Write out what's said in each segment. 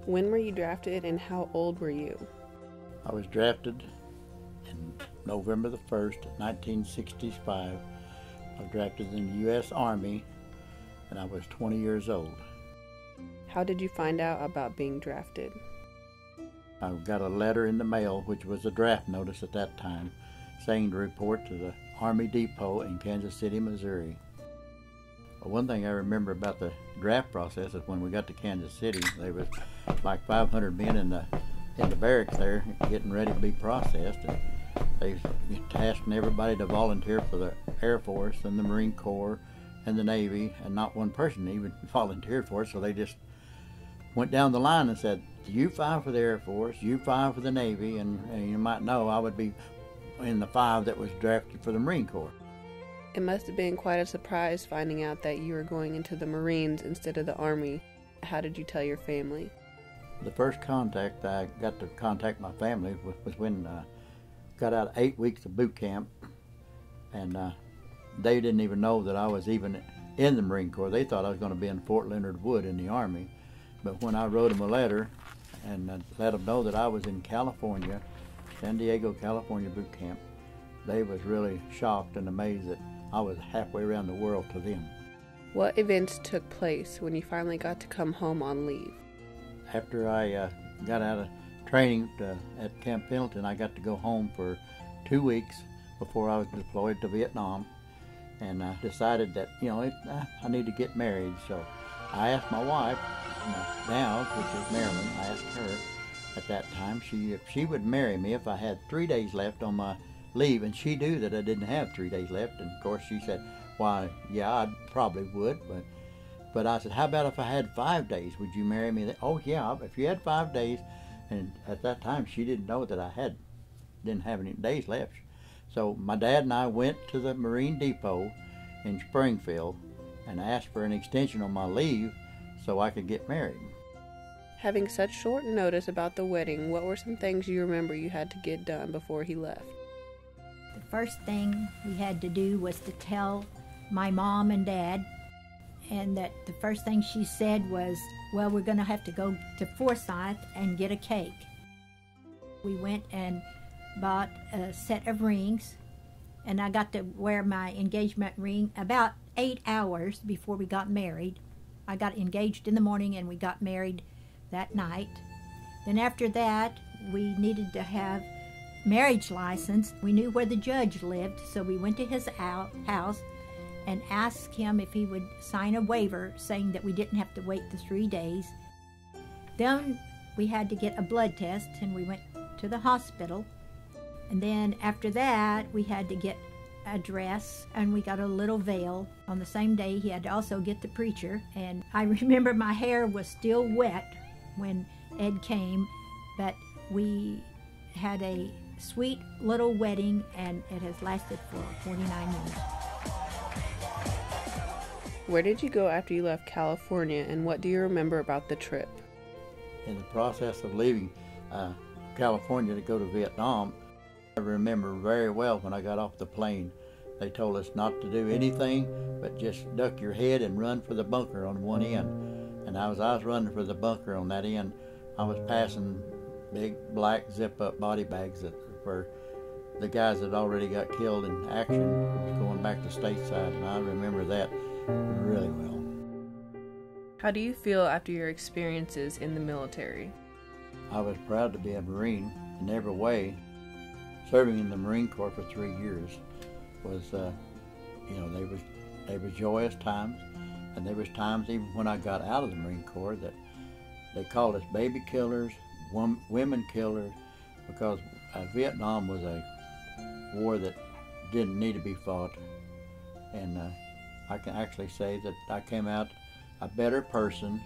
When were you drafted and how old were you? I was drafted in November the 1st, 1965. I was drafted in the U.S. Army, and I was 20 years old. How did you find out about being drafted? I got a letter in the mail, which was a draft notice at that time, saying to report to the Army Depot in Kansas City, Missouri. One thing I remember about the draft process is when we got to Kansas City, there was like 500 men in the barracks there getting ready to be processed. And they were tasking everybody to volunteer for the Air Force and the Marine Corps and the Navy, and not one person even volunteered for it, so they just went down the line and said, you file for the Air Force, you file for the Navy, and you might know I would be in the 5 that was drafted for the Marine Corps. It must have been quite a surprise finding out that you were going into the Marines instead of the Army. How did you tell your family? The first contact I got to contact my family was when I got out of 8 weeks of boot camp, and they didn't even know that I was even in the Marine Corps. They thought I was going to be in Fort Leonard Wood in the Army. But when I wrote them a letter and let them know that I was in California, San Diego, California boot camp, they was really shocked and amazed that I was halfway around the world to them. What events took place when you finally got to come home on leave? After I got out of training at Camp Pendleton, I got to go home for 2 weeks before I was deployed to Vietnam, and I decided that, I need to get married. So I asked my wife, now, which is Marilyn, I asked her at that time if she would marry me if I had 3 days left on my leave, and she knew that I didn't have 3 days left, and of course she said, why, yeah, I probably would, but I said, how about if I had 5 days, would you marry me? Oh yeah, if you had 5 days, and at that time she didn't know that I didn't have any days left. So my dad and I went to the Marine Depot in Springfield and asked for an extension on my leave so I could get married. Having such short notice about the wedding, what were some things you remember you had to get done before he left? The first thing we had to do was to tell my mom and dad, and that the first thing she said was, well, we're going to have to go to Forsyth and get a cake. We went and bought a set of rings, and I got to wear my engagement ring about 8 hours before we got married. I got engaged in the morning and we got married that night. Then after that, we needed to have marriage license. We knew where the judge lived, so we went to his house and asked him if he would sign a waiver saying that we didn't have to wait the 3 days. Then we had to get a blood test, and we went to the hospital. And then after that, we had to get a dress, and we got a little veil. On the same day, he had to also get the preacher, and I remember my hair was still wet when Ed came, but we had a sweet little wedding, and it has lasted for 49 years. Where did you go after you left California, and what do you remember about the trip? In the process of leaving California to go to Vietnam, I remember very well when I got off the plane, they told us not to do anything but just duck your head and run for the bunker on one end. And as I was running for the bunker on that end, I was passing big black zip-up body bags that were the guys that already got killed in action going back to stateside, and I remember that really well. How do you feel after your experiences in the military? I was proud to be a Marine in every way. Serving in the Marine Corps for 3 years was, they were joyous times, and there was times even when I got out of the Marine Corps that they called us baby killers, women killers, because Vietnam was a war that didn't need to be fought, and I can actually say that I came out a better person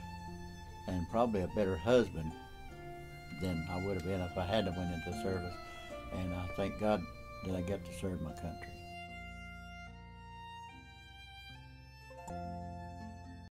and probably a better husband than I would have been if I hadn't went into service. And I thank God that I got to serve my country.